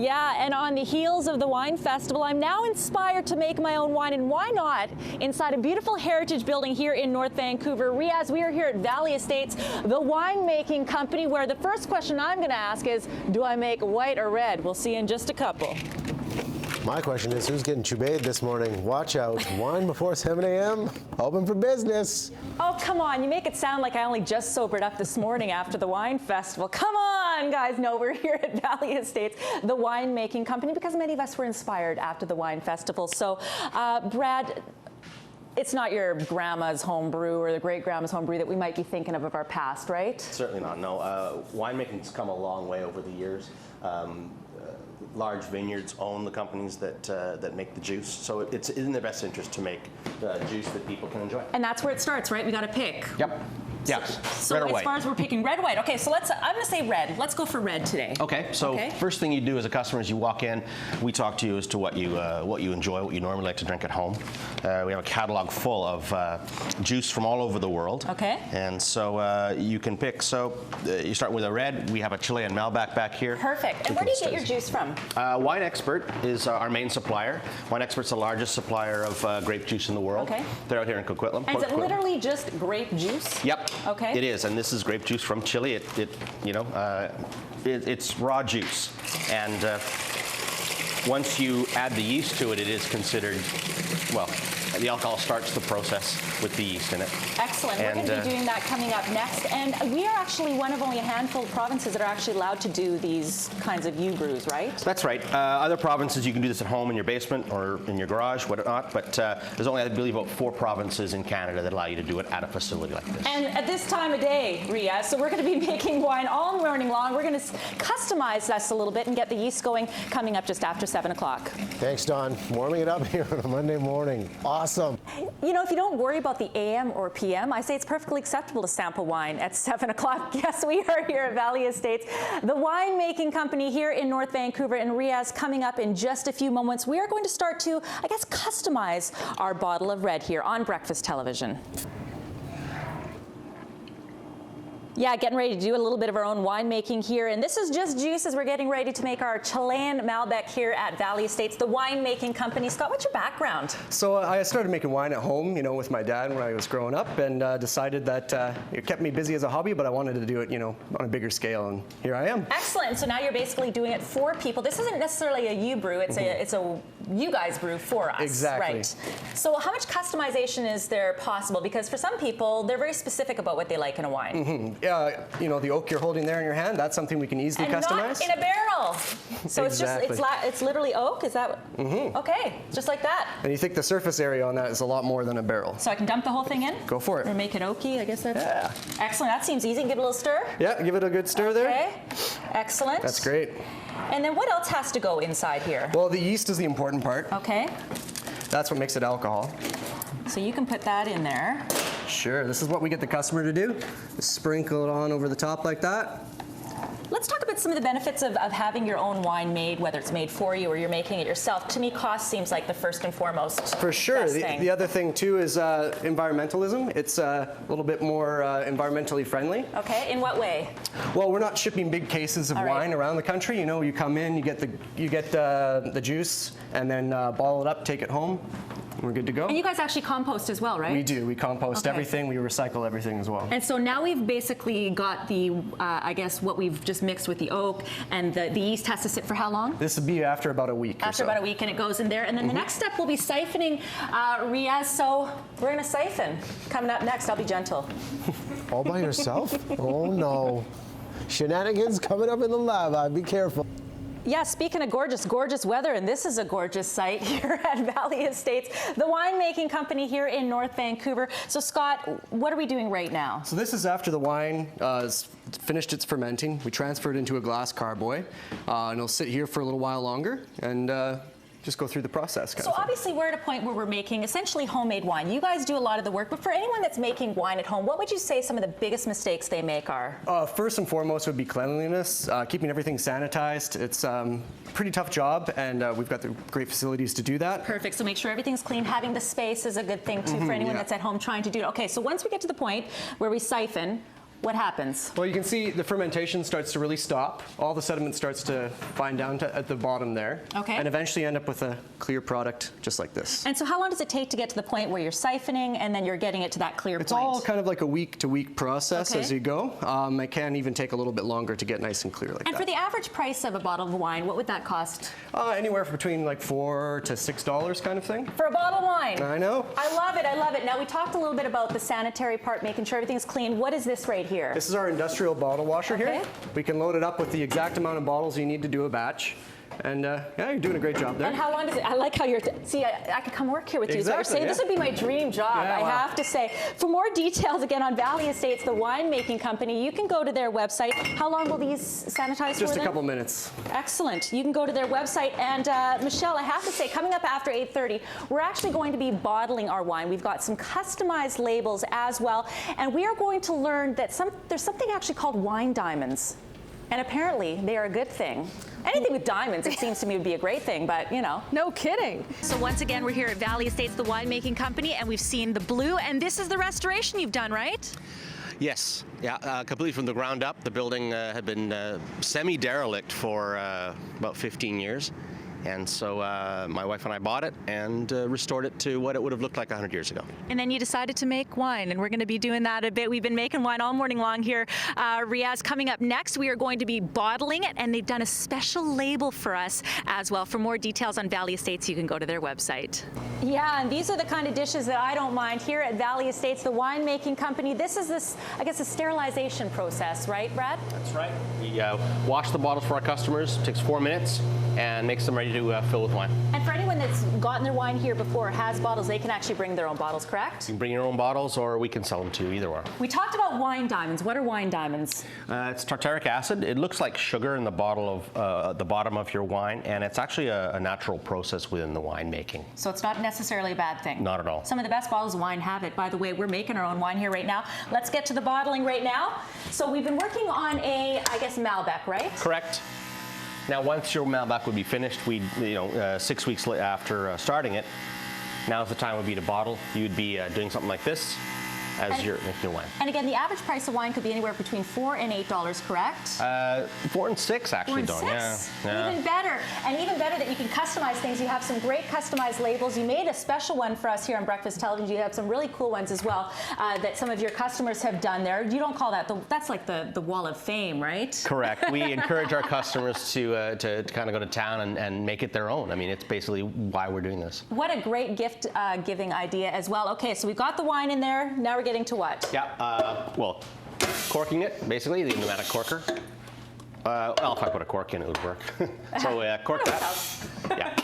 Yeah, and on the heels of the Wine Festival, I'm now inspired to make my own wine, and why not inside a beautiful heritage building here in North Vancouver. Riaz, we are here at Valley Estates, the winemaking company, where the first question I'm going to ask is, do I make white or red? We'll see in just a couple. My question is, who's getting chubade this morning? Watch out. Wine before 7 a.m. Open for business. Oh, come on. You make it sound like I only just sobered up this morning after the Wine Festival. Come on, guys. No, we're here at Valley Estates, the winemaking company, because many of us were inspired after the Wine Festival. So, Brad, it's not your grandma's home brew or the great-grandma's home brew that we might be thinking of our past, right? Certainly not, no. Winemaking's come a long way over the years. Large vineyards own the companies that make the juice, so it's in their best interest to make juice that people can enjoy. And that's where it starts, right? We got to pick. Yep. Yes. So red or as white. far as we're picking red or white, okay. So I'm going to say red. Let's go for red today. Okay. So first thing you do as a customer is you walk in. We talk to you as to what you enjoy, what you normally like to drink at home. We have a catalog full of juice from all over the world. Okay. And so you can pick. So you start with a red. We have a Chilean Malbec back here. Perfect. And where do you get your juice from? Wine Expert is our main supplier. Wine Expert's the largest supplier of grape juice in the world. Okay. They're out here in Coquitlam. And is it literally just grape juice? Yep. Okay. It is, and this is grape juice from Chile. It's raw juice, and once you add the yeast to it, it is considered, well, the alcohol starts the process with the yeast in it. Excellent. We're going to be doing that coming up next. And we are actually one of only a handful of provinces that are actually allowed to do these kinds of brews, right? That's right. Other provinces, you can do this at home in your basement or in your garage, whatnot, but there's only, I believe, about 4 provinces in Canada that allow you to do it at a facility like this. And at this time of day, Ria, so we're going to be making wine all morning long. We're going to customize this a little bit and get the yeast going coming up just after 7 o'clock. Thanks, Don. Warming it up here on a Monday morning. Awesome. You know, if you don't worry about the AM or PM, I say it's perfectly acceptable to sample wine at 7 o'clock. Yes, we are here at Valley Estates, the winemaking company here in North Vancouver. And Riaz, coming up in just a few moments, we are going to start to, I guess, customize our bottle of red here on Breakfast Television. Yeah, getting ready to do a little bit of our own winemaking here. And this is just juice as we're getting ready to make our Chilean Malbec here at Valley Estates, the winemaking company. Scott, what's your background? So I started making wine at home, with my dad when I was growing up, and decided that it kept me busy as a hobby, but I wanted to do it, on a bigger scale, and here I am. Excellent. So now you're basically doing it for people. This isn't necessarily a you brew, it's a you guys brew for us. Exactly. Right. So how much customization is there possible? Because for some people, they're very specific about what they like in a wine. The oak you're holding there in your hand, that's something we can easily customize. Not in a barrel. So Exactly. it's literally oak, is that? Okay, just like that. And you think the surface area on that is a lot more than a barrel. So I can dump the whole thing in? Go for it. Or make it oaky, I guess that's. Yeah. Excellent, that seems easy. Give it a little stir. Yeah, give it a good stir there. Okay, excellent. That's great. And then what else has to go inside here? Well, the yeast is the important part. Okay. That's what makes it alcohol. So you can put that in there. Sure, this is what we get the customer to do. Just sprinkle it on over the top like that. Let's talk about some of the benefits of having your own wine made, whether it's made for you or you're making it yourself. To me, cost seems like the first and foremost. For sure. Best thing. The other thing, too, is environmentalism. It's a little bit more environmentally friendly. Okay, in what way? Well, we're not shipping big cases of wine around the country. You come in, you get the juice, and then bottle it up, take it home. We're good to go. And you guys actually compost as well, right? We do. We compost everything. We recycle everything as well. And so now we've basically got the, I guess, what we've just mixed with the oak, and the yeast has to sit for how long? This will be after about a week After about a week, and it goes in there. And then the next step will be siphoning, Riaz. So we're going to siphon. Coming up next, I'll be gentle. All by yourself? Oh, no. Shenanigans coming up in the lab. Be careful. Yeah, speaking of gorgeous, gorgeous weather, and this is a gorgeous site here at Valley Estates, the winemaking company here in North Vancouver. So Scott, what are we doing right now? So this is after the wine has finished its fermenting. We transfer it into a glass carboy, and it'll sit here for a little while longer, and just go through the process. So obviously we're at a point where we're making essentially homemade wine. You guys do a lot of the work, but for anyone that's making wine at home, what would you say some of the biggest mistakes they make are? First and foremost would be cleanliness, keeping everything sanitized. It's a pretty tough job, and we've got the great facilities to do that. Perfect, so make sure everything's clean. Having the space is a good thing too for anyone that's at home trying to do it. Okay, so once we get to the point where we siphon, what happens? Well, you can see the fermentation starts to really stop. All the sediment starts to find down at the bottom there. Okay. And eventually end up with a clear product just like this. And so how long does it take to get to the point where you're siphoning and then you're getting it to that clear It's point? all kind of like a week-to-week process Okay. as you go. It can even take a little bit longer to get nice and clear like And that. for the average price of a bottle of wine, what would that cost? Anywhere between like $4 to $6 kind of thing. For a bottle of wine? I know. I love it, I love it. Now we talked a little bit about the sanitary part, making sure everything's clean. What is this right here? This is our industrial bottle washer Okay. here. We can load it up with the exact amount of bottles you need to do a batch. And yeah, you're doing a great job there. And how long does it, I like how you're, see, I could come work here with you. So you're Exactly, saying this yeah. would be my dream job, Yeah, I wow. have to say. For more details, again, on Valley Estates, the winemaking company, you can go to their website. How long will these sanitize for Just a then? couple minutes. Excellent. You can go to their website. And Michelle, I have to say, coming up after 8:30, we're actually going to be bottling our wine. We've got some customized labels as well. And we are going to learn that there's something actually called wine diamonds. And apparently, they are a good thing. Anything with diamonds, it seems to me, would be a great thing, but you know. No kidding. So once again, we're here at Valley Estates, the winemaking company, and we've seen the blue, and this is the restoration you've done, right? Yes, yeah, completely from the ground up. The building had been semi-derelict for about 15 years. And so my wife and I bought it and restored it to what it would have looked like 100 years ago. And then you decided to make wine, and we're going to be doing that a bit. We've been making wine all morning long here. Riaz, coming up next, we are going to be bottling it, and they've done a special label for us as well. For more details on Valley Estates, you can go to their website. Yeah, and these are the kind of dishes that I don't mind here at Valley Estates, the winemaking company. This is I guess, a sterilization process, right, Brad? That's right. We wash the bottles for our customers. It takes 4 minutes and makes them ready to fill with wine. And for anyone that's gotten their wine here before, has bottles, they can actually bring their own bottles, correct? You can bring your own bottles, or we can sell them to you, either or. We talked about wine diamonds. What are wine diamonds? It's tartaric acid. It looks like sugar in the bottle of the bottom of your wine, and it's actually a natural process within the winemaking. So it's not necessarily a bad thing. Not at all. Some of the best bottles of wine have it. By the way, we're making our own wine here right now. Let's get to the bottling right now. So we've been working on I guess, Malbec, right? Correct. Now, once your Malbec would be finished, 6 weeks after starting it, now's the time would be to bottle. You'd be doing something like this as you're making your wine. And again, the average price of wine could be anywhere between $4 and $8, correct? 4 and 6 actually, $4 and Dawn. $6. Yeah. Even better. And even better that you can customize things. You have some great customized labels. You made a special one for us here on Breakfast Television. You have some really cool ones as well that some of your customers have done there. You don't call that, that's like the wall of fame, right? Correct. We encourage our customers to kind of go to town and make it their own. I mean, it's basically why we're doing this. What a great gift giving idea as well. Okay, so we've got the wine in there. Now we're getting to what? Yeah, well, corking it, basically, the pneumatic corker. Well, if I put a cork in, it would work. So cork that. Yeah.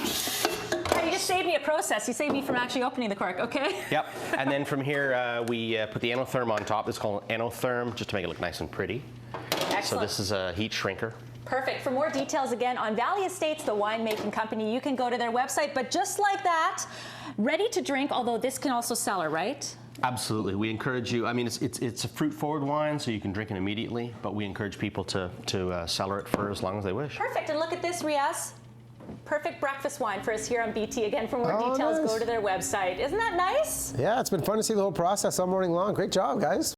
You just saved me a process. You saved me from actually opening the cork, okay? Yep. And then from here, we put the anotherm on top. It's called anotherm, just to make it look nice and pretty. Excellent. So this is a heat shrinker. Perfect. For more details, again, on Valley Estates, the winemaking company, you can go to their website. But just like that, ready to drink, although this can also cellar, right? Absolutely. We encourage you. I mean, it's a fruit-forward wine, so you can drink it immediately. But we encourage people to cellar it for as long as they wish. Perfect. And look at this, Riaz. Perfect breakfast wine for us here on BT. Again, for more details, nice. go to their website. Isn't that nice? Yeah, it's been fun to see the whole process all morning long. Great job, guys.